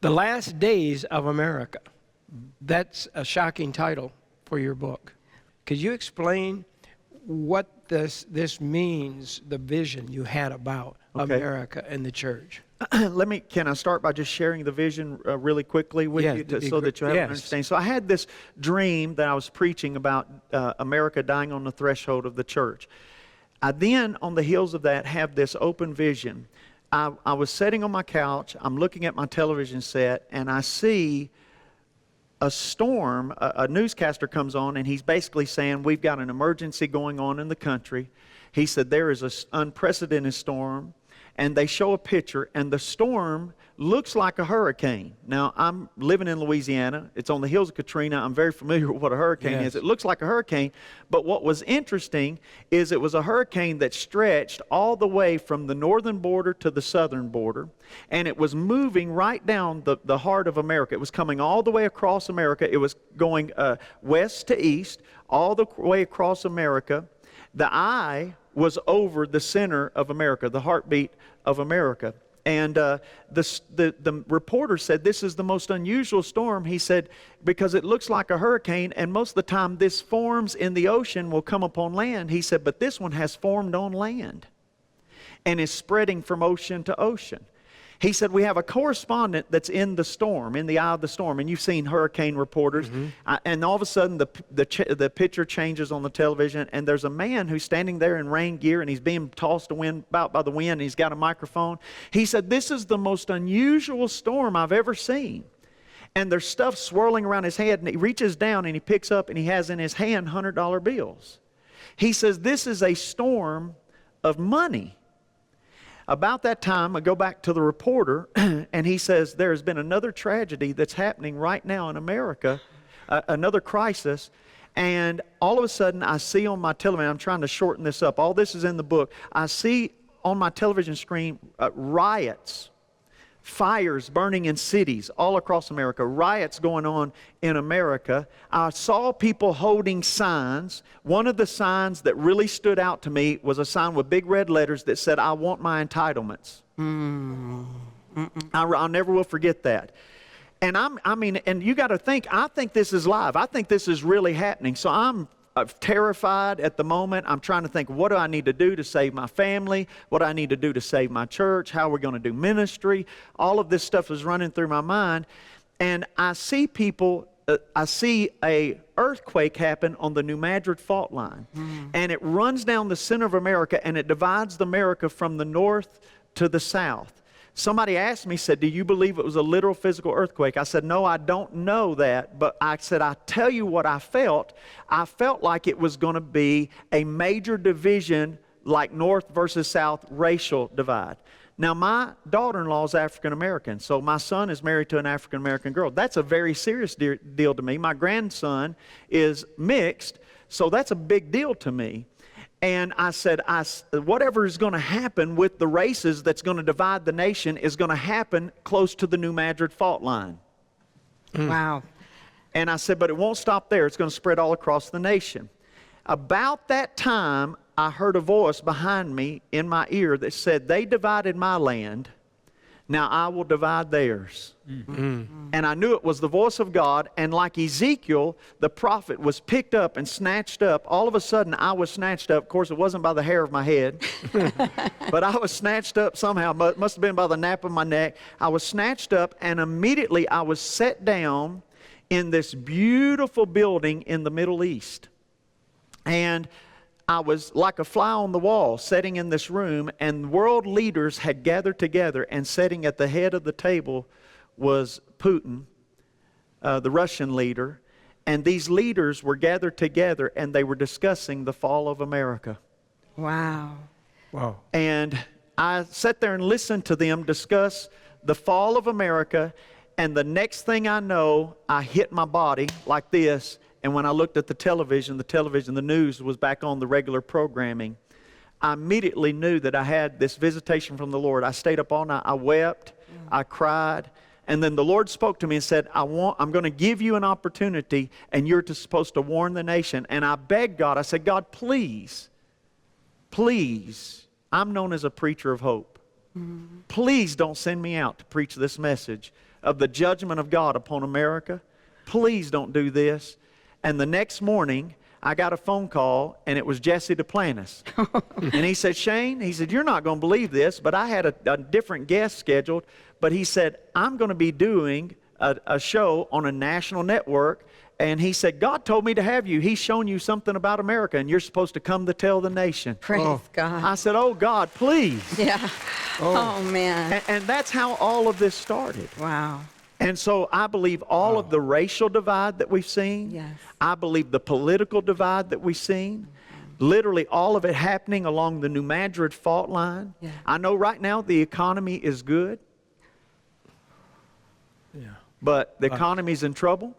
The Last Days of America. That's a shocking title for your book. Could you explain what this means, the vision you had about America and the church? Can I start by just sharing the vision really quickly with you so that you have an understanding? So I had this dream that I was preaching about America dying on the threshold of the church. I then, on the heels of that, have this open vision. I was sitting on my couch, I'm looking at my television set, and I see a storm. A newscaster comes on, and he's basically saying, we've got an emergency going on in the country. He said, there is an unprecedented storm. And they show a picture, and the storm looks like a hurricane. Now, I'm living in Louisiana. It's on the hills of Katrina. I'm very familiar with what a hurricane is. It looks like a hurricane, but what was interesting is it was a hurricane that stretched all the way from the northern border to the southern border, and it was moving right down the heart of America. It was coming all the way across America. It was going west to east, all the way across America. The eye was over the center of America, the heartbeat of America. And the reporter said, this is the most unusual storm, he said, because it looks like a hurricane, and most of the time this forms in the ocean will come upon land. He said, but this one has formed on land and is spreading from ocean to ocean. He said, we have a correspondent that's in the storm, in the eye of the storm. And you've seen hurricane reporters. And all of a sudden, the picture changes on the television. And there's a man who's standing there in rain gear, and he's being tossed about by the wind. And he's got a microphone. He said, this is the most unusual storm I've ever seen. And there's stuff swirling around his head. And he reaches down, and he picks up, and he has in his hand $100 bills. He says, this is a storm of money. About that time, I go back to the reporter, and he says, there has been another tragedy that's happening right now in America, another crisis, and all of a sudden I see on my television, I'm trying to shorten this up, all this is in the book, I see on my television screen riots, fires burning in cities all across America, riots going on in America. I saw people holding signs. One of the signs that really stood out to me was a sign with big red letters that said, I want my entitlements. I never will forget that. And and you got to think, I think this is live. I think this is really happening. So I'm terrified at the moment. I'm trying to think, what do I need to do to save my family? What do I need to do to save my church? How are we going to do ministry? All of this stuff is running through my mind. And I see people, I see a earthquake happen on the New Madrid fault line. And it runs down the center of America, and it divides America from the north to the south. Somebody asked me, said, do you believe it was a literal physical earthquake? I said, no, I don't know that. But I said, I tell you what I felt. I felt like it was going to be a major division, like north versus south racial divide. Now, my daughter-in-law is African-American, so my son is married to an African-American girl. That's a very serious deal to me. My grandson is mixed, so that's a big deal to me. And I said, whatever is going to happen with the races that's going to divide the nation is going to happen close to the New Madrid fault line. Wow. And I said, but it won't stop there. It's going to spread all across the nation. About that time, I heard a voice behind me in my ear that said, they divided my land. Now I will divide theirs. And I knew it was the voice of God. And like Ezekiel, the prophet was picked up and snatched up. All of a sudden, I was snatched up. Of course, it wasn't by the hair of my head. But I was snatched up somehow. Must have been by the nape of my neck. I was snatched up, and immediately I was set down in this beautiful building in the Middle East. And I was like a fly on the wall sitting in this room, and world leaders had gathered together, and sitting at the head of the table was Putin, the Russian leader. And these leaders were gathered together, and they were discussing the fall of America. Wow. Wow. And I sat there and listened to them discuss the fall of America, and the next thing I know, I hit my body like this. And when I looked at the television, the news was back on the regular programming. I immediately knew that I had this visitation from the Lord. I stayed up all night. I wept. I cried. And then the Lord spoke to me and said, I'm going to give you an opportunity, and you're supposed to warn the nation. And I begged God. I said, God, please, I'm known as a preacher of hope. Please don't send me out to preach this message of the judgment of God upon America. Please don't do this. And the next morning, I got a phone call, and it was Jesse Duplantis. And he said, Shane, he said, you're not going to believe this, but I had a different guest scheduled. But he said, I'm going to be doing a show on a national network. And he said, God told me to have you. He's shown you something about America, and you're supposed to come to tell the nation. Praise God. I said, oh, God, please. Yeah. Oh, man. And that's how all of this started. Wow. And so I believe all of the racial divide that we've seen. Yes. I believe the political divide that we've seen. Literally all of it happening along the New Madrid fault line. Yeah. I know right now the economy is good. Yeah. But the economy's in trouble.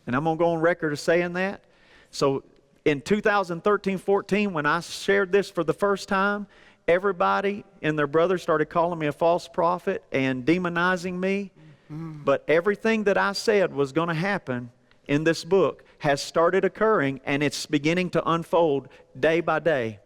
And I'm going to go on record as saying that. So in 2013-14, when I shared this for the first time, everybody and their brother started calling me a false prophet and demonizing me. But everything that I said was going to happen in this book has started occurring, and it's beginning to unfold day by day.